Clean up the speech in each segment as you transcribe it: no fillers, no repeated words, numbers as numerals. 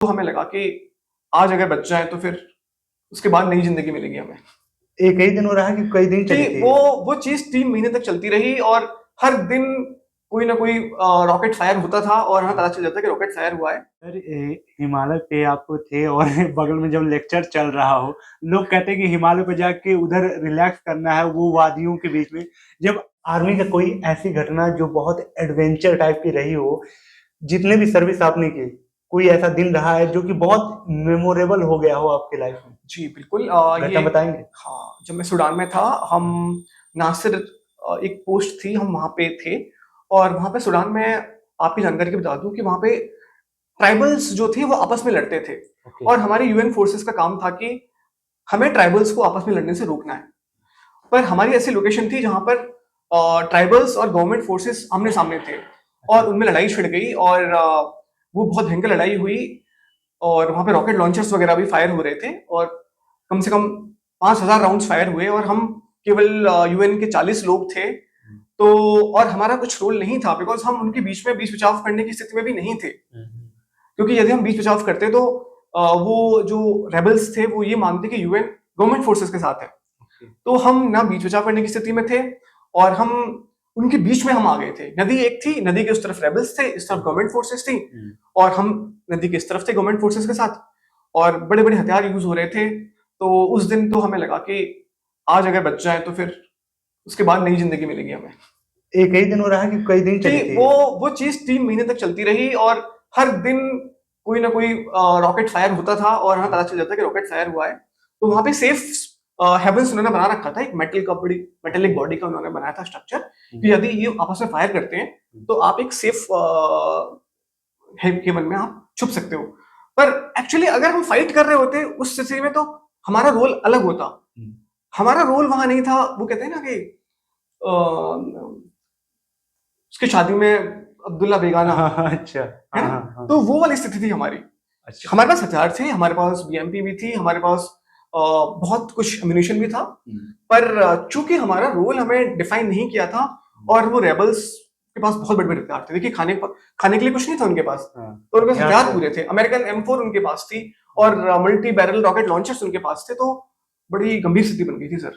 तो हमें लगा कि आज अगर बच जाए तो फिर उसके बाद नई जिंदगी मिलेगी हमें। एक ही दिन हो रहा है कि कई दिन चली कि थी? वो चीज 3 महीने तक चलती रही और हर दिन कोई ना कोई रॉकेट फायर होता था और हमें पता चल जाता कि रॉकेट फायर हुआ है। सर हिमालय पे आप थे और बगल में जब लेक्चर चल रहा हो, लोग कहते हैं कि हिमालय पे जाके उधर रिलैक्स करना है, वो वादियों के बीच में। जब आर्मी का कोई ऐसी घटना जो बहुत एडवेंचर टाइप की रही हो, जितने भी सर्विस आपने की, कोई ऐसा दिन रहा है जो कि बहुत मेमोरेबल हो गया हो आपकी लाइफ में? जी बिल्कुल। घटना ये बताएंगे? हाँ, जब मैं सूडान में था, हम नासिर एक पोस्ट थी, हम वहाँ पे थे और वहाँ पे सूडान में आपकी जानकारी की बता दूं कि वहाँ पे ट्राइबल्स जो थे वो आपस में लड़ते थे। और हमारे यूएन फोर्सेस का काम था कि हमें ट्राइबल्स को आपस में लड़ने से रोकना है। पर हमारी ऐसी लोकेशन थी जहाँ पर ट्राइबल्स और गवर्नमेंट फोर्सेस आमने सामने थे और उनमें लड़ाई छिड़ गई और वो बहुत भयंकर लड़ाई हुई और वहाँ पे रॉकेट लॉन्चर्स वगैरह भी फायर हो रहे थे और कम से कम 5,000 राउंड्स फायर हुए और हम केवल यूएन के 40 लोग थे। तो और हमारा कुछ रोल नहीं था बिकॉज हम उनके बीच में बीच बचाव करने की स्थिति में भी नहीं थे, क्योंकि यदि हम बीच बचाव करते तो वो जो रेबल्स थे वो ये मानते कि यूएन गवर्नमेंट फोर्सेस के साथ है। तो हम ना बीच बचाव करने की स्थिति में थे और हम उनके बीच में हम आ गए थे। नदी एक थी, नदी के उस तरफ रेबल्स थे, इस तरफ गवर्नमेंट फोर्सेस थी और हम नदी के इस तरफ थे गवर्नमेंट फोर्सेस के साथ और बड़े बड़े हथियार यूज हो रहे थे। तो उस दिन तो हमें लगा कि आज अगर बच जाए तो फिर उसके बाद नई जिंदगी मिलेगी हमें। एक ही दिन हो रहा है कि कई दिन चली कि थी? वो चीज 3 महीने तक चलती रही और हर दिन कोई ना कोई रॉकेट फायर होता था और हमें पता चल जाता कि रॉकेट फायर हुआ है। तो वहां पे सेफ हेवंस उन्होंने बना रखा था, एक मेटेलिक बॉडी का उन्होंने बनाया था स्ट्रक्चर कि यदि ये आपस में फायर करते हैं तो आप एक सेफ हेवन में आप छुप सकते हो। पर एक्चुअली अगर हम फाइट कर रहे होते उस स्थिति में तो हमारा रोल अलग होता। हमारा रोल वहां नहीं था। वो कहते हैं ना कि उसकी शादी में अब्दुल्ला बेगाना, अच्छा। है ना? तो वो वाली स्थिति थी हमारी। अच्छा। हमारे पास हथियार थे, हमारे पास बीएमपी भी थी, हमारे पास बहुत कुछ एम्यूनिशन भी था। पर चूंकि हमारा रोल हमें डिफाइन नहीं किया था और वो रेबल्स के पास बहुत बड़े बड़े हथियार थे। देखिए खाने के लिए कुछ नहीं था उनके पास, तो उनके पास हथियार पूरे थे। अमेरिकन M4 उनके पास थी और मल्टी बैरल रॉकेट लॉन्चर्स उनके पास थे। तो बड़ी गंभीर स्थिति बन गई थी सर।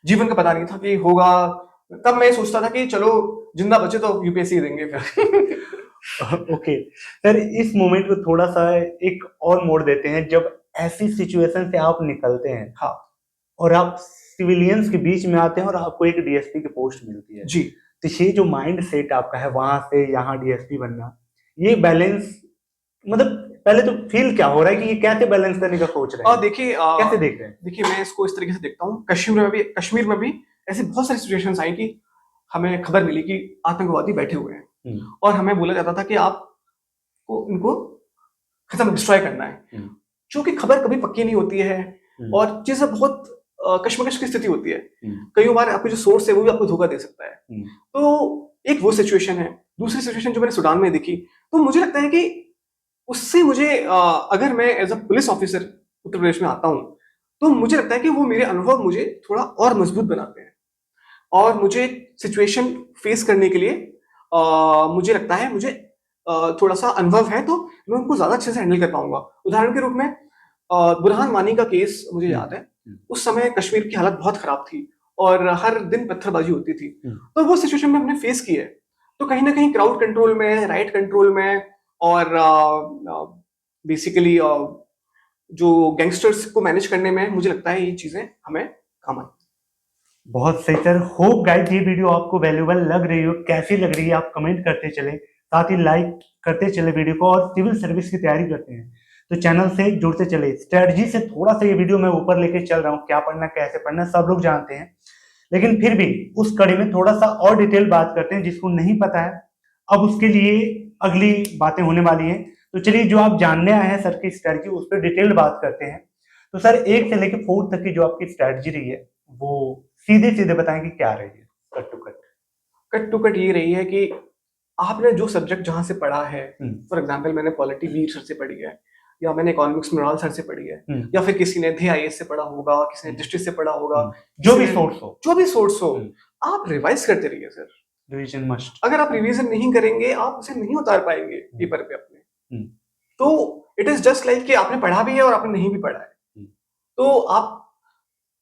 जीवन का पता नहीं था कि होगा। तब मैं सोचता था कि चलो जिंदा बचे तो यूपीएससी देंगे फिर। ओके सर, इस मोमेंट को थोड़ा सा एक और मोड़ देते हैं। जब ऐसी सिचुएशन से आप निकलते हैं, हाँ, और आप सिविलियंस के बीच में आते हैं और आपको एक डीएसपी की पोस्ट मिलती है जी, तो ये जो माइंड सेट आपका है वहां से यहाँ डीएसपी बनना, ये बैलेंस, मतलब पहले तो फील क्या हो रहा है कि ये कैसे बैलेंस करने का सोच रहे हैं? देखिए कैसे देख रहे हैं? देखिए मैं इसको इस तरीके से देखता हूँ। कश्मीर में भी ऐसी बहुत सारी सिचुएशंस आई कि हमें खबर मिली कि आतंकवादी बैठे हुए हैं और हमें बोला जाता था कि आपको इनको खत्म डिस्ट्रॉय करना है। क्योंकि खबर कभी पक्की नहीं होती है और चीजें बहुत कश्मकश की स्थिति होती है। कई बार आपको जो सोर्स है वो भी आपको धोखा दे सकता है। तो एक वो सिचुएशन है। दूसरी सिचुएशन जो मैंने सूडान में देखी, तो मुझे लगता है कि उससे मुझे अगर मैं as a police officer Uttar Pradesh में आता हूँ तो मुझे लगता है कि वो मेरे अनुभव मुझे थोड़ा और मजबूत बनाते हैं और मुझे सिचुएशन फेस करने के लिए मुझे लगता है मुझे थोड़ा सा अनुभव है तो मैं उनको ज्यादा अच्छे से हैंडल कर पाऊंगा। उदाहरण के रूप में बुरहान वानी का केस मुझे याद है। उस समय कश्मीर की हालत बहुत खराब थी और हर दिन पत्थरबाजी होती थी। तो वो सिचुएशन में हमने फेस की है। तो कहीं ना कहीं क्राउड कंट्रोल में, राइट कंट्रोल में और बेसिकली जो गैंगस्टर्स को मैनेज करने में मुझे लगता है ये चीजें हमें काम आई। बहुत सही सर। होप गाइस ये वीडियो आपको वैल्यूएबल लग रही हो। कैसी लग रही है आप कमेंट करते चले, साथ ही लाइक करते चले वीडियो को। और सिविल सर्विस की तैयारी करते हैं तो चैनल से जुड़ते चले। स्ट्रेटजी से थोड़ा सा ये वीडियो मैं ऊपर लेके चल रहा हूँ, क्या पढ़ना कैसे पढ़ना सब लोग जानते हैं, लेकिन फिर भी उस कड़ी में थोड़ा सा और डिटेल बात करते हैं जिसको नहीं पता है। अब उसके लिए अगली बातें होने वाली हैं। तो चलिए, जो आप जानने आए हैं सर की स्ट्रेटजी, उस पर डिटेल बात करते हैं। तो सर 1 से लेकर 4 तक की जो आपकी स्ट्रेटजी रही है वो सीधे सीधे बताएं कि क्या रही है, cut to cut. Cut to cut ये रही है कि आपने जो सब्जेक्ट जहां से पढ़ा है, फॉर एग्जाम्पल मैंने पॉलिटी वीर सर से पढ़ी है या मैंने इकोनॉमिक्स मृणाल सर से पढ़ी है या फिर किसी ने थे आईएएस से पढ़ा होगा, किसी ने डिस्ट्रिक्ट से पढ़ा होगा, जो भी सोर्स हो, आप रिवाइज करते रहिए सर। Revision must. अगर आप रिवीजन नहीं करेंगे आप उसे नहीं उतार पाएंगे पेपर पे अपने। तो इट इज जस्ट लाइक कि आपने पढ़ा भी है और आपने नहीं भी पढ़ा है, तो आप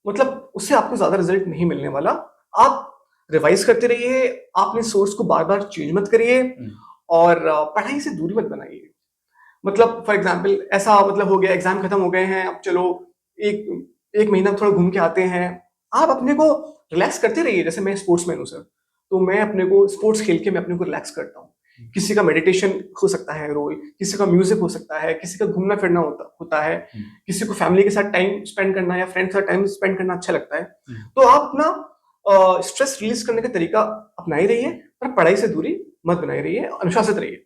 मतलब उससे आपको ज्यादा रिजल्ट नहीं मिलने वाला। आप रिवाइज करते रहिए, आप अपने सोर्स को बार बार चेंज मत करिए और पढ़ाई से दूरी मत बनाइए। मतलब फॉर एग्जाम्पल ऐसा मतलब हो गया, एग्जाम खत्म हो गए हैं, अब चलो एक एक महीना थोड़ा घूम के आते हैं। आप अपने को रिलैक्स करते रहिए। जैसे मैं स्पोर्ट्समैन हूँ सर, तो मैं अपने को स्पोर्ट्स खेल के मैं अपने को रिलैक्स करता हूँ। किसी का मेडिटेशन हो सकता है रोज, किसी का म्यूजिक हो सकता है, किसी का घूमना फिरना होता है, किसी को फैमिली के साथ टाइम स्पेंड करना या फ्रेंड के साथ टाइम स्पेंड करना अच्छा लगता है। तो आप अपना स्ट्रेस रिलीज करने का तरीका अपना ही रहिए, पर पढ़ाई से दूरी मत बनाए रहिए, अनुशासित रहिए।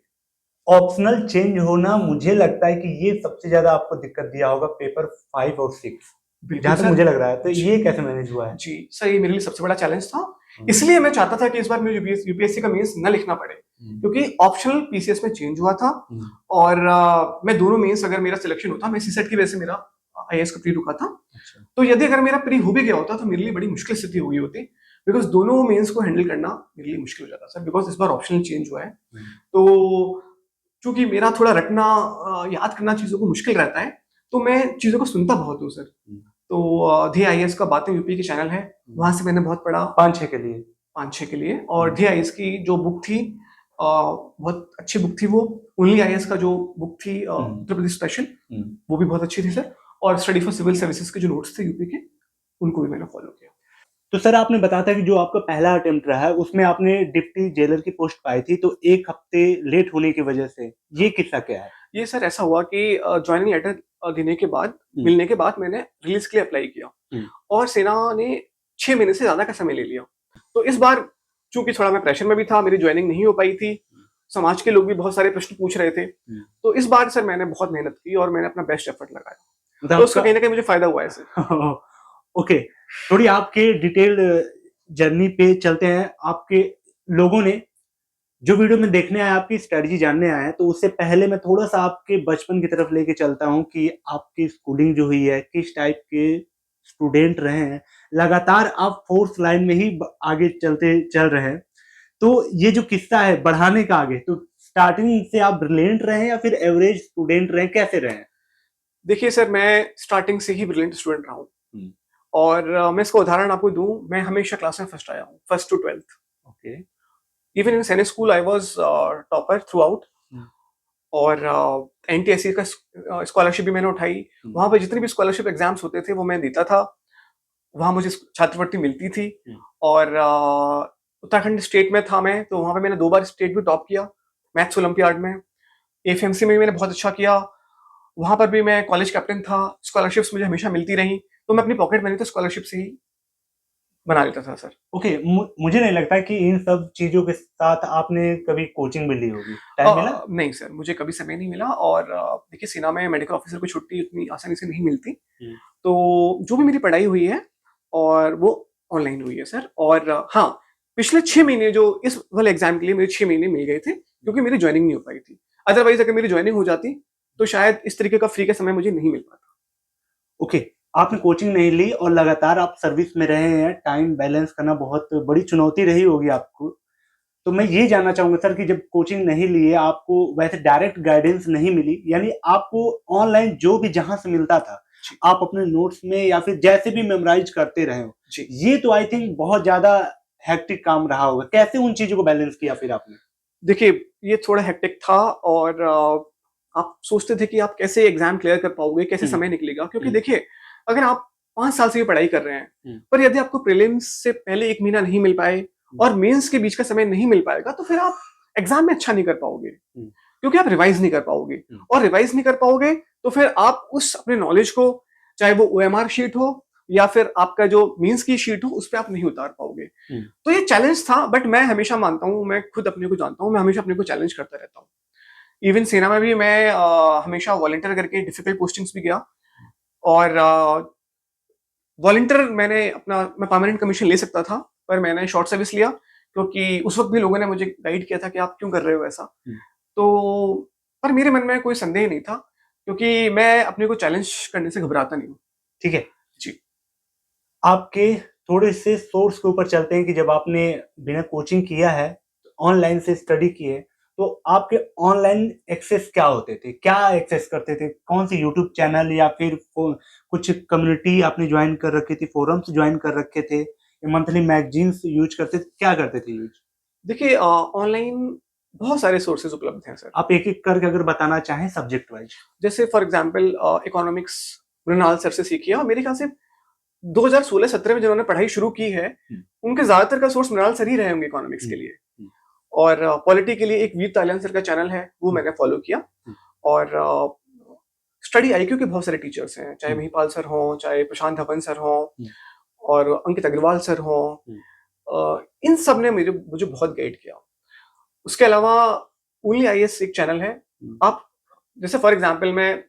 ऑप्शनल चेंज होना, मुझे लगता है कि ये सबसे ज्यादा आपको दिक्कत दिया होगा पेपर 5 और 6, बिल्कुल जहां तक सर। मुझे लग रहा है। तो जी, ये कैसे मैनेज हुआ है? जी सर, ये मेरे लिए सबसे बड़ा चैलेंज था। इसलिए मैं चाहता था कि इस बार मुझे यूपीएससी का मेंस न लिखना पड़े, क्योंकि ऑप्शनल पीसीएस में चेंज हुआ था। और मैं दोनों मेंस अगर मेरा सिलेक्शन होता, मैं सीसेट की वजह से मेरा आईएएस का प्री रुका था। तो यदि अगर मेरा प्री हो भी गया होता तो मेरे लिए बड़ी मुश्किल स्थिति हो गई होती, बिकॉज दोनों मेंस को हैंडल करना मेरे लिए मुश्किल हो जाता सर, बिकॉज इस बार ऑप्शनल चेंज हुआ है। तो चूंकि मेरा थोड़ा रटना याद करना चीजों को मुश्किल रहता है, तो मैं चीजों को सुनता बहुत हूँ सर। तो धी आईएएस का बातें यूपी के चैनल है, वहां से मैंने बहुत पढ़ा 5-6 के लिए। 5-6 के लिए। और धी आईएएस की जो बुक थी, बहुत अच्छी बुक थी वो। ओनली आईएएस का जो बुक थी उत्तर प्रदेश स्पेशल, वो भी बहुत अच्छी थी सर। और स्टडी फॉर सिविल सर्विसेज के जो नोट्स थे यूपी के, उनको भी मैंने फॉलो किया। तो सर आपने बताया था कि जो आपका पहला अटेम्प्ट रहा है उसमें आपने डिप्टी जेलर की पोस्ट पाई थी, तो 1 हफ्ते लेट होने की वजह से, ये किस्सा क्या है? ये सर ऐसा हुआ कि ज्वाइनिंग लेटर देने के बाद, मिलने के बाद मैंने रिलीज के लिए अप्लाई किया, और सेना ने 6 महीने से ज्यादा का समय ले लिया। तो इस बार चूंकि थोड़ा मैं प्रेशर में भी था, मेरी ज्वाइनिंग नहीं हो पाई थी, समाज के लोग भी बहुत सारे प्रश्न पूछ रहे थे। तो इस बार सर मैंने बहुत मेहनत की और मैंने अपना बेस्ट एफर्ट लगाया, तो उसका कहीं ना कहीं मुझे फायदा हुआ है सर। ओके, थोड़ी आपके डिटेल जर्नी पे चलते हैं। आपके लोगों ने जो वीडियो में देखने आए, आपकी स्ट्रेटजी जानने आए हैं, तो उससे पहले मैं थोड़ा सा आपके बचपन की तरफ लेके चलता हूं कि आपकी स्कूलिंग जो हुई है, किस टाइप के स्टूडेंट रहे हैं। लगातार आप फोर्थ लाइन में ही आगे चल रहे हैं, तो ये जो किस्सा है बढ़ाने का आगे, तो स्टार्टिंग से आप ब्रिलियंट रहे हैं या फिर एवरेज स्टूडेंट रहे, कैसे रहे? देखिए सर, मैं स्टार्टिंग से ही ब्रिलियंट स्टूडेंट रहा हूँ, और मैं इसका उदाहरण आपको दूं, मैं हमेशा क्लास में फर्स्ट आया हूँ, first to 12th। Okay. Even in Sainik school I was topper throughout. और एनटीएससी का स्कॉलरशिप भी मैंने उठाई। वहां पर जितने भी स्कॉलरशिप एग्जाम्स होते थे वो मैं देता था, वहां मुझे छात्रवृत्ति मिलती थी। और उत्तराखंड स्टेट में था मैं, तो वहां पे मैंने 2 बार स्टेट भी टॉप किया मैथ्स ओलंपियाड में। एफएमसी में भी मैंने बहुत अच्छा किया, वहां पर भी मैं कॉलेज कैप्टन था। स्कॉलरशिप्स मुझे हमेशा मिलती रही, तो मैं अपनी पॉकेट मनी तो स्कॉलरशिप से ही बना लेता था सर। ओके, मुझे नहीं लगता कि इन सब चीजों के साथ आपने कभी कोचिंग भी ली होगी, टाइम मिला? नहीं सर, मुझे कभी समय नहीं मिला। और देखिए, सेना में मेडिकल ऑफिसर को छुट्टी उतनी आसानी से नहीं मिलती, तो जो भी मेरी पढ़ाई हुई है और वो ऑनलाइन हुई है सर। और हाँ, पिछले 6 महीने जो इस वाले एग्जाम के लिए मेरे 6 महीने मिल गए थे, क्योंकि मेरी ज्वाइनिंग नहीं हो पाई थी। अदरवाइज अगर मेरी ज्वाइनिंग हो जाती तो शायद इस तरीके का फ्री का समय मुझे नहीं मिल पाता। ओके, आपने कोचिंग नहीं ली और लगातार आप सर्विस में रहे हैं, टाइम बैलेंस करना बहुत बड़ी चुनौती रही होगी आपको। तो मैं ये जानना चाहूंगा सर कि जब कोचिंग नहीं लिए, आपको वैसे डायरेक्ट गाइडेंस नहीं मिली, यानी आपको ऑनलाइन जो भी जहां से मिलता था आप अपने नोट्स में या फिर जैसे भी मेमोराइज करते रहे हो, ये तो आई थिंक बहुत ज्यादा हेक्टिक काम रहा होगा। कैसे उन चीजों को बैलेंस किया फिर आपने? देखिए, ये थोड़ा हेक्टिक था, और आप सोचते थे कि आप कैसे एग्जाम क्लियर कर पाओगे, कैसे समय निकलेगा। क्योंकि देखिए, अगर आप 5 साल से ये पढ़ाई कर रहे हैं, पर यदि आपको प्रीलिम्स से पहले 1 महीना नहीं मिल पाए और मेंस के बीच का समय नहीं मिल पाएगा, तो फिर आप एग्जाम में अच्छा नहीं कर पाओगे, क्योंकि आप रिवाइज नहीं कर पाओगे। और रिवाइज नहीं कर पाओगे तो फिर आप उस अपने नॉलेज को, चाहे वो ओएमआर शीट हो या फिर आपका जो मेंस की शीट हो, उस पर आप नहीं उतार पाओगे। तो ये चैलेंज था, बट मैं हमेशा मानता हूँ, मैं खुद अपने को जानता हूँ, मैं हमेशा अपने को चैलेंज करता रहता हूँ। इवन सेना में भी मैं हमेशा वॉलंटियर करके डिफिकल्ट पोस्टिंग्स भी गया। और वॉलंटियर मैं परमानेंट कमीशन ले सकता था, पर मैंने शॉर्ट सर्विस लिया, क्योंकि उस वक्त भी लोगों ने मुझे गाइड किया था कि आप क्यों कर रहे हो ऐसा। तो पर मेरे मन में कोई संदेह नहीं था, क्योंकि मैं अपने को चैलेंज करने से घबराता नहीं हूँ। ठीक है जी। आपके थोड़े से सोर्स के ऊपर चलते हैं कि जब आपने बिना कोचिंग किया है, ऑनलाइन से स्टडी की है, तो आपके ऑनलाइन एक्सेस क्या होते थे, क्या एक्सेस करते थे, कौन सी यूट्यूब चैनल या फिर कुछ कम्युनिटी आपने ज्वाइन कर रखी थी, फोरम्स ज्वाइन कर रखे थे, मंथली मैगजीन्स यूज करते थे, क्या करते थे यूज? देखिए ऑनलाइन बहुत सारे सोर्सेज उपलब्ध हैं सर। आप एक एक करके अगर बताना चाहें सब्जेक्ट वाइज। जैसे for example economics Mrinal sir से सीखी है, और मेरे ख्याल से 2016-17 में जिन्होंने पढ़ाई शुरू की है, उनके ज्यादातर का सोर्स मृणाल सर ही रहे होंगे इकोनॉमिक्स के लिए। और पॉलिटी के लिए एक वीर तालियान सर का चैनल है, वो मैंने फॉलो किया। और स्टडी आईक्यू के बहुत सारे टीचर्स हैं, चाहे महिपाल सर हों, चाहे प्रशांत धवन सर हों, और अंकित अग्रवाल सर हों, इन सब ने मुझे बहुत गाइड किया। उसके अलावा ओनली आईएएस एक चैनल है। आप जैसे फॉर एग्जांपल मैं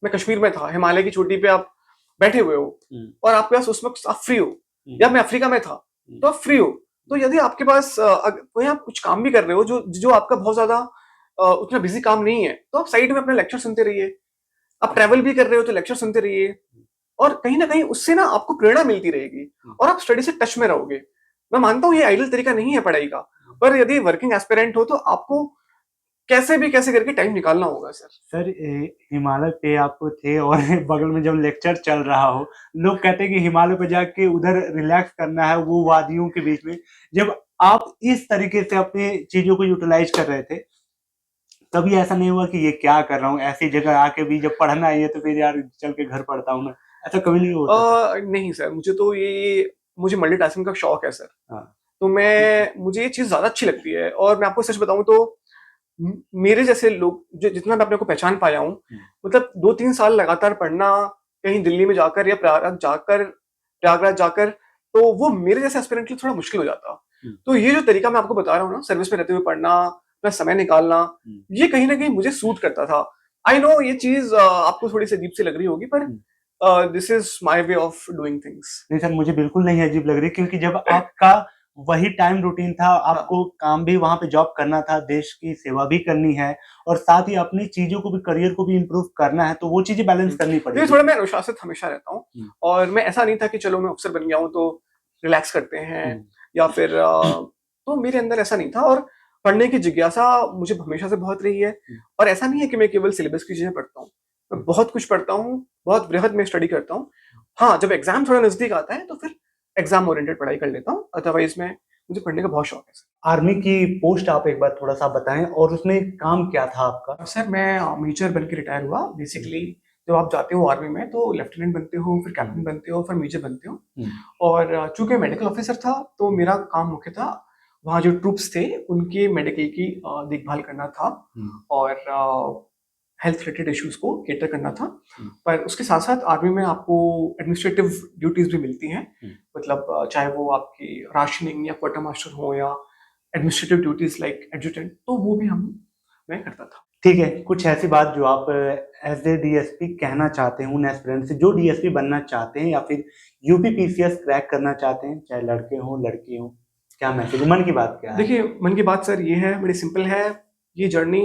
कश्मीर में था, हिमालय की चोटी पे आप बैठे हुए हो, और आपके पास उस वक्त आप फ्री हो, या मैं अफ्रीका में था तो आप फ्री हो, तो यदि आपके पास कोई आप कुछ काम भी कर रहे हो जो आपका बहुत ज्यादा उतना बिजी काम नहीं है, तो आप साइड में अपने लेक्चर सुनते रहिए। आप ट्रैवल भी कर रहे हो तो लेक्चर सुनते रहिए, और कहीं ना कहीं उससे ना आपको प्रेरणा मिलती रहेगी और आप स्टडी से टच में रहोगे। मैं मानता हूँ ये आइडियल तरीका नहीं है पढ़ाई का, पर यदि वर्किंग एस्पिरेंट हो तो आपको कैसे करके टाइम निकालना होगा सर। सर हिमालय पे आप थे और बगल में जब लेक्चर चल रहा हो, लोग कहते हैं कि हिमालय पे जाके उधर रिलैक्स करना है, वो वादियों के बीच में, जब आप इस तरीके से अपने चीजों को यूटिलाइज कर रहे थे, तभी ऐसा नहीं हुआ कि ये क्या कर रहा हूँ, ऐसी जगह आके भी जब पढ़ना है तो फिर यार चल के घर पढ़ता हूँ ना, ऐसा कभी नहीं होता? नहीं सर, मुझे मल्टीटास्किंग का शौक है सर। हाँ। तो मुझे ये चीज ज्यादा अच्छी लगती है, और मैं आपको सच बताऊं तो मेरे जैसे लोग जितना मैं अपने को पहचान पाया हूँ, मतलब 2-3 साल लगातार पढ़ना, कहीं दिल्ली में जाकर या प्रयागराज जाकर, तो वो मेरे जैसे एस्पिरेंट के लिए थोड़ा मुश्किल हो जाता। तो ये जो तरीका मैं आपको बता रहा हूँ ना, सर्विस में रहते हुए पढ़ना, अपना समय निकालना, ये कहीं ना कहीं मुझे सूट करता था। आई नो ये चीज आपको थोड़ी सी अजीब सी लग रही होगी, पर this is my way of doing things. नहीं सर, मुझे बिल्कुल नहीं अजीब लग रही, क्योंकि जब आपका वही टाइम रूटीन था, आपको काम भी वहां पे जॉब करना था, देश की सेवा भी करनी है, और साथ ही अपनी चीजों को भी, करियर को भी इम्प्रूव करना है, तो वो चीजें बैलेंस करनी पड़ेगी। थोड़ा मैं अनुशासित हमेशा रहता हूँ, और मैं ऐसा नहीं था कि चलो मैं अफसर बन गया हूँ तो रिलैक्स करते हैं, या फिर तो मेरे अंदर ऐसा नहीं था। और पढ़ने की जिज्ञासा मुझे हमेशा से बहुत रही है, और ऐसा नहीं है कि मैं केवल सिलेबस की चीजें पढ़ता हूँ, मैं बहुत कुछ पढ़ता हूँ, बहुत बृहद में स्टडी करता हूँ। हाँ, जब एग्जाम थोड़ा नजदीक आता है तो फिर एग्जाम ओरिएंटेड पढ़ाई कर लेता हूँ, अदरवाइज मुझे पढ़ने का बहुत शौक है सर। आर्मी की पोस्ट आप एक बार थोड़ा सा बताएं, और उसमें काम क्या था आपका? सर मैं मेजर बन के रिटायर हुआ। बेसिकली जब आप जाते हो आर्मी में तो लेफ्टिनेंट बनते हो, फिर कैप्टन बनते हो, फिर मेजर बनते हो। और चूंकि मेडिकल ऑफिसर था तो मेरा काम मुख्य था वहाँ जो ट्रूप्स थे उनके मेडिकल की देखभाल करना था, और हेल्थ रिलेटेड इश्यूज को केटर करना था। पर उसके साथ साथ आर्मी में आपको एडमिनिस्ट्रेटिव ड्यूटीज भी मिलती हैं, मतलब चाहे वो आपकी राशनिंग या क्वार्टर मास्टर हो, या एडमिनिस्ट्रेटिव ड्यूटीज लाइक एडजुटेंट, तो वो भी मैं करता था। ठीक है, कुछ ऐसी बात जो आप एज ए डीएसपी कहना चाहते हैं उन एस्पिरेंट से जो डीएसपी बनना चाहते हैं या फिर यूपी पीसीएस क्रैक करना चाहते हैं, चाहे लड़के हों लड़की हों, क्या मैसेज, मन की बात क्या है? देखिए, मन की बात सर ये है, बड़ी सिंपल है। ये जर्नी,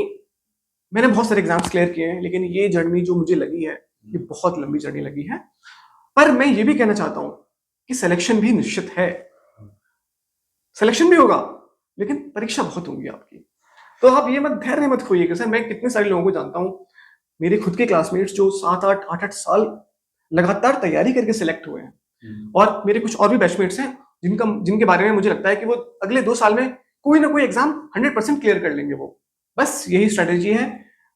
मैंने बहुत सारे एग्जाम्स क्लियर किए हैं, लेकिन ये जर्नी जो मुझे लगी है, ये बहुत लंबी जर्नी लगी है। पर मैं ये भी कहना चाहता हूँ कि सिलेक्शन भी निश्चित है, सिलेक्शन भी होगा, लेकिन परीक्षा बहुत होगी आपकी। तो आप ये धैर्य मत खोइएगा सर। मैं कितने सारे लोगों को जानता हूँ, मेरे खुद के क्लासमेट्स जो 7-8 साल लगातार तैयारी करके सिलेक्ट हुए हैं, और मेरे कुछ और भी बैचमेट्स हैं जिनके बारे में मुझे लगता है कि वो अगले 2 साल में कोई ना कोई एग्जाम 100% क्लियर कर लेंगे। वो बस यही स्ट्रेटेजी है,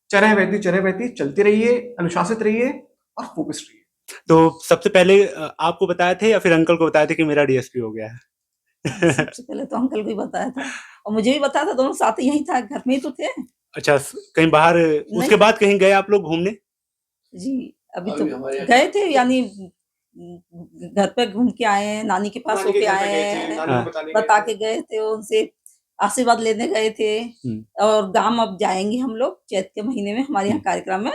चरह बहती चलती रहिए, अनुशासित रहिए और फोकस्ड रहिए। तो सबसे पहले आपको बताया थे या फिर अंकल को बताया था कि मेरा डीएसपी हो गया है? सबसे पहले तो अंकल को ही बताया था, और मुझे भी बताया था, दोनों साथ ही यहीं था, घर में ही तो थे। अच्छा, कहीं बाहर उसके बाद कहीं गए आप लोग घूमने? जी, अभी तो गए थे, यानी घर पे घूम के आए हैं, नानी के पास होके आए हैं, बता के गए थे, उनसे आशीर्वाद लेने गए थे। और गांव अब जाएंगे हम लोग चैत के महीने में, हमारे यहाँ कार्यक्रम है,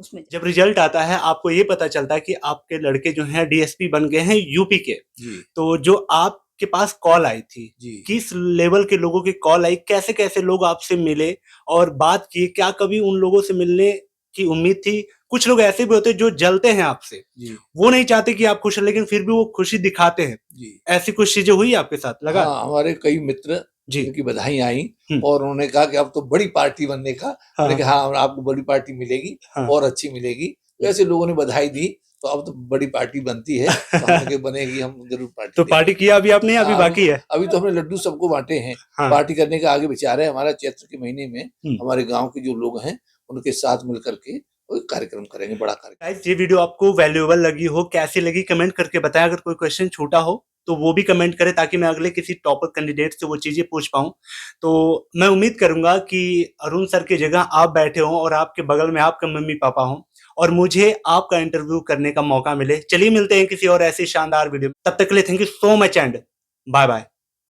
उसमें जब रिजल्ट आता है आपको ये पता चलता है कि आपके लड़के जो हैं डीएसपी बन गए हैं यूपी के, तो जो आपके पास कॉल आई थी, किस लेवल के लोगों की कॉल आई, कैसे कैसे लोग आपसे मिले और बात की, क्या कभी उन लोगों से मिलने की उम्मीद थी? कुछ लोग ऐसे भी होते हैं जो जलते हैं आपसे, वो नहीं चाहते कि आप खुश हैं, लेकिन फिर भी वो खुशी दिखाते हैं। ऐसी कुछ चीजें हुई आपके साथ? लगा? हाँ, हमारे कई मित्र जी। उनकी बधाई आई और उन्होंने कहा कि अब तो बड़ी पार्टी बनने का। मैंने कहा हाँ, आपको बड़ी पार्टी मिलेगी और अच्छी मिलेगी। वैसे लोगों ने बधाई दी, तो अब तो बड़ी पार्टी बनती है, तो हमने बनेगी, हम जरूर पार्टी तो पार्टी किया अभी आपने, अभी बाकी है? अभी तो हमने लड्डू सबको बांटे हैं। पार्टी करने का आगे विचार है हमारा। चैत्र के महीने में हमारे गांव के जो लोग हैं उनके साथ मिल करके कोई कार्यक्रम करेंगे, बड़ा कार्यक्रम। गाइस, ये वीडियो आपको वैल्यूएबल लगी हो, कैसी लगी कमेंट करके बताएं। अगर कोई क्वेश्चन छूटा हो तो वो भी कमेंट करें, ताकि मैं अगले किसी टॉपर कैंडिडेट से वो चीजें पूछ पाऊं। तो मैं उम्मीद करूंगा कि अरुण सर की जगह आप बैठे हों और आपके बगल में आपके मम्मी पापा हों और मुझे आपका इंटरव्यू करने का मौका मिले। चलिए मिलते हैं किसी और ऐसी शानदार वीडियो में। तब तक के लिए thank you so much and bye bye.